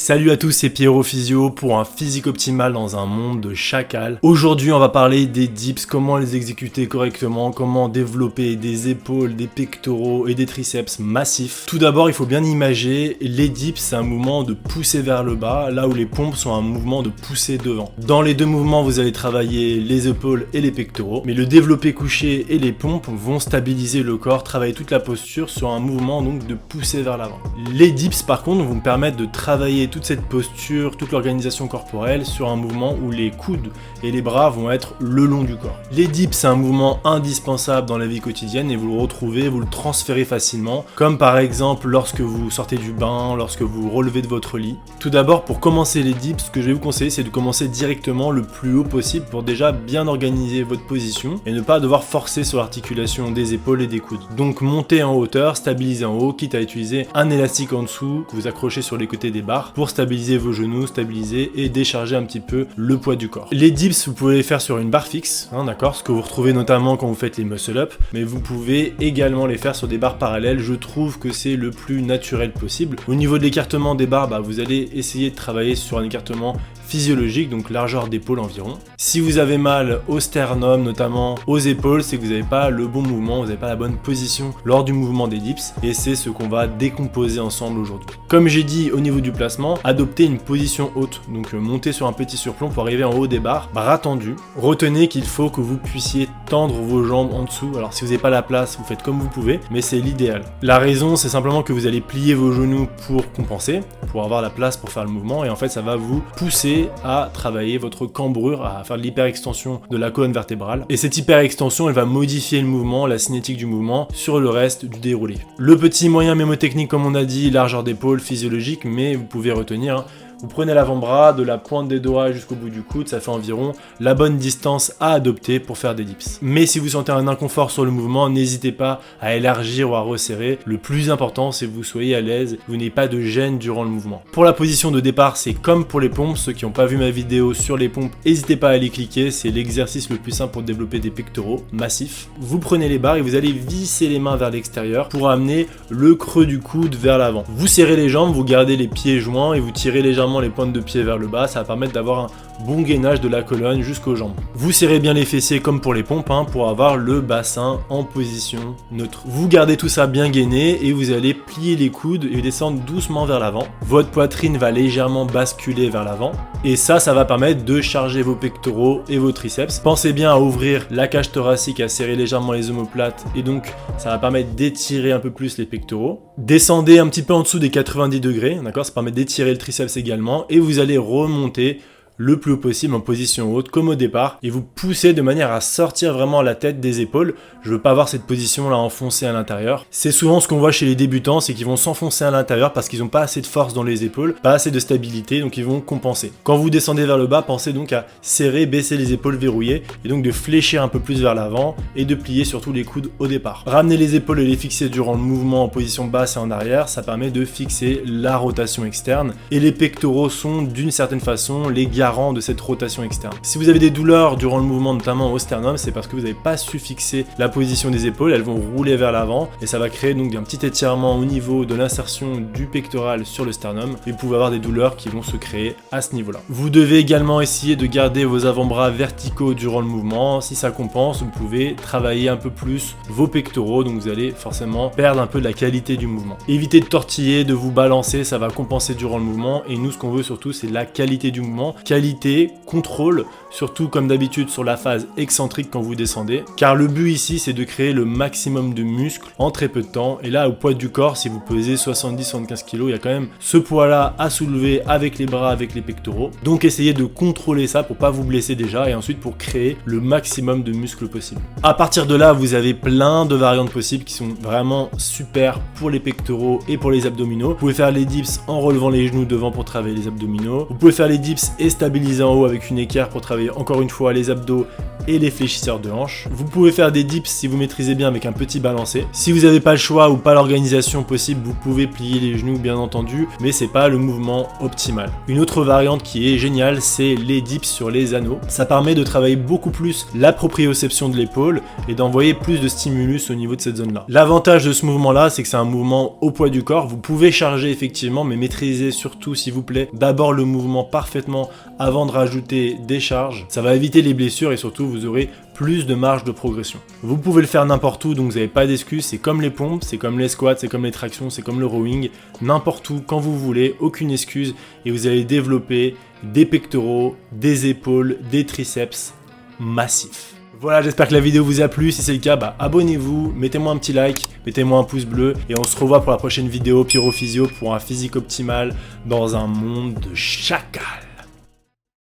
Salut à tous, c'est Pierrot Physio pour un physique optimal dans un monde de chacal. Aujourd'hui, on va parler des dips, comment les exécuter correctement, comment développer des épaules, des pectoraux et des triceps massifs. Tout d'abord, il faut bien imaginer, les dips, c'est un mouvement de pousser vers le bas, là où les pompes sont un mouvement de pousser devant. Dans les deux mouvements, vous allez travailler les épaules et les pectoraux, mais le développé couché et les pompes vont stabiliser le corps, travailler toute la posture sur un mouvement donc de pousser vers l'avant. Les dips, par contre, vont permettre de travailler toute cette posture, toute l'organisation corporelle sur un mouvement où les coudes et les bras vont être le long du corps. Les dips, c'est un mouvement indispensable dans la vie quotidienne et vous le retrouvez, vous le transférez facilement, comme par exemple lorsque vous sortez du bain, lorsque vous relevez de votre lit. Tout d'abord, pour commencer les dips, ce que je vais vous conseiller, c'est de commencer directement le plus haut possible pour déjà bien organiser votre position et ne pas devoir forcer sur l'articulation des épaules et des coudes. Donc montez en hauteur, stabilisez en haut, quitte à utiliser un élastique en dessous que vous accrochez sur les côtés des barres pour stabiliser vos genoux, stabiliser et décharger un petit peu le poids du corps. Les dips, vous pouvez les faire sur une barre fixe, d'accord, ce que vous retrouvez notamment quand vous faites les muscle up, mais vous pouvez également les faire sur des barres parallèles. Je trouve que c'est le plus naturel possible. Au niveau de l'écartement des barres, vous allez essayer de travailler sur un écartement physiologique, donc largeur d'épaule environ. Si vous avez mal au sternum, notamment aux épaules, c'est que vous n'avez pas le bon mouvement, vous n'avez pas la bonne position lors du mouvement des dips, et c'est ce qu'on va décomposer ensemble aujourd'hui. Comme j'ai dit au niveau du placement, adoptez une position haute, donc montez sur un petit surplomb pour arriver en haut des barres, bras tendus. Retenez qu'il faut que vous puissiez tendre vos jambes en dessous. Alors si vous n'avez pas la place, vous faites comme vous pouvez, mais c'est l'idéal. La raison, c'est simplement que vous allez plier vos genoux pour compenser, pour avoir la place pour faire le mouvement, et en fait ça va vous pousser à travailler votre cambrure, à faire de l'hyperextension de la colonne vertébrale. Et cette hyperextension, elle va modifier le mouvement, la cinétique du mouvement sur le reste du déroulé. Le petit moyen mémotechnique, comme on a dit, largeur d'épaule physiologique, mais vous pouvez retenir, vous prenez l'avant-bras de la pointe des doigts jusqu'au bout du coude, ça fait environ la bonne distance à adopter pour faire des dips. Mais si vous sentez un inconfort sur le mouvement, n'hésitez pas à élargir ou à resserrer. Le plus important, c'est que vous soyez à l'aise, vous n'ayez pas de gêne durant le mouvement. Pour la position de départ, c'est comme pour les pompes. Ceux qui n'ont pas vu ma vidéo sur les pompes, n'hésitez pas à aller cliquer. C'est l'exercice le plus simple pour développer des pectoraux massifs. Vous prenez les barres et vous allez visser les mains vers l'extérieur pour amener le creux du coude vers l'avant. Vous serrez les jambes, vous gardez les pieds joints et vous tirez légèrement les pointes de pied vers le bas, ça va permettre d'avoir un bon gainage de la colonne jusqu'aux jambes. Vous serrez bien les fessiers comme pour les pompes pour avoir le bassin en position neutre. Vous gardez tout ça bien gainé et vous allez plier les coudes et descendre doucement vers l'avant. Votre poitrine va légèrement basculer vers l'avant et ça va permettre de charger vos pectoraux et vos triceps. Pensez bien à ouvrir la cage thoracique, à serrer légèrement les omoplates et donc ça va permettre d'étirer un peu plus les pectoraux. Descendez un petit peu en dessous des 90 degrés, d'accord, ça permet d'étirer le triceps également et vous allez remonter le plus haut possible en position haute comme au départ et vous poussez de manière à sortir vraiment la tête des épaules. Je veux pas avoir cette position là enfoncée à l'intérieur. C'est souvent ce qu'on voit chez les débutants, c'est qu'ils vont s'enfoncer à l'intérieur parce qu'ils n'ont pas assez de force dans les épaules, pas assez de stabilité, donc ils vont compenser. Quand vous descendez vers le bas, pensez donc à serrer, baisser les épaules verrouillées et donc de fléchir un peu plus vers l'avant et de plier surtout les coudes au départ. Ramener les épaules et les fixer durant le mouvement en position basse et en arrière, ça permet de fixer la rotation externe et les pectoraux sont d'une certaine façon les garant de cette rotation externe. Si vous avez des douleurs durant le mouvement, notamment au sternum, c'est parce que vous n'avez pas su fixer la position des épaules, elles vont rouler vers l'avant et ça va créer donc un petit étirement au niveau de l'insertion du pectoral sur le sternum et vous pouvez avoir des douleurs qui vont se créer à ce niveau-là. Vous devez également essayer de garder vos avant-bras verticaux durant le mouvement. Si ça compense, vous pouvez travailler un peu plus vos pectoraux, donc vous allez forcément perdre un peu de la qualité du mouvement. Évitez de tortiller, de vous balancer, ça va compenser durant le mouvement et nous ce qu'on veut surtout c'est la qualité du mouvement. Qualité, contrôle, surtout comme d'habitude sur la phase excentrique quand vous descendez, car le but ici c'est de créer le maximum de muscles en très peu de temps, et là au poids du corps, si vous pesez 70-75 kg, il y a quand même ce poids là à soulever avec les bras, avec les pectoraux, donc essayez de contrôler ça pour pas vous blesser déjà, et ensuite pour créer le maximum de muscles possible. À partir de là, vous avez plein de variantes possibles qui sont vraiment super pour les pectoraux et pour les abdominaux. Vous pouvez faire les dips en relevant les genoux devant pour travailler les abdominaux, vous pouvez faire les dips et stabiliser en haut avec une équerre pour travailler encore une fois les abdos et les fléchisseurs de hanches. Vous pouvez faire des dips si vous maîtrisez bien avec un petit balancé. Si vous n'avez pas le choix ou pas l'organisation possible, vous pouvez plier les genoux bien entendu, mais c'est pas le mouvement optimal. Une autre variante qui est géniale, c'est les dips sur les anneaux. Ça permet de travailler beaucoup plus la proprioception de l'épaule et d'envoyer plus de stimulus au niveau de cette zone-là. L'avantage de ce mouvement-là, c'est que c'est un mouvement au poids du corps. Vous pouvez charger effectivement, mais maîtrisez surtout, s'il vous plaît, d'abord le mouvement parfaitement avant de rajouter des charges. Ça va éviter les blessures et surtout vous aurez plus de marge de progression. Vous pouvez le faire n'importe où, donc vous n'avez pas d'excuses. C'est comme les pompes, c'est comme les squats, c'est comme les tractions, c'est comme le rowing. N'importe où, quand vous voulez, aucune excuse. Et vous allez développer des pectoraux, des épaules, des triceps massifs. Voilà, j'espère que la vidéo vous a plu. Si c'est le cas, abonnez-vous, mettez-moi un petit like, mettez-moi un pouce bleu. Et on se revoit pour la prochaine vidéo Pyrophysio pour un physique optimal dans un monde de chacal.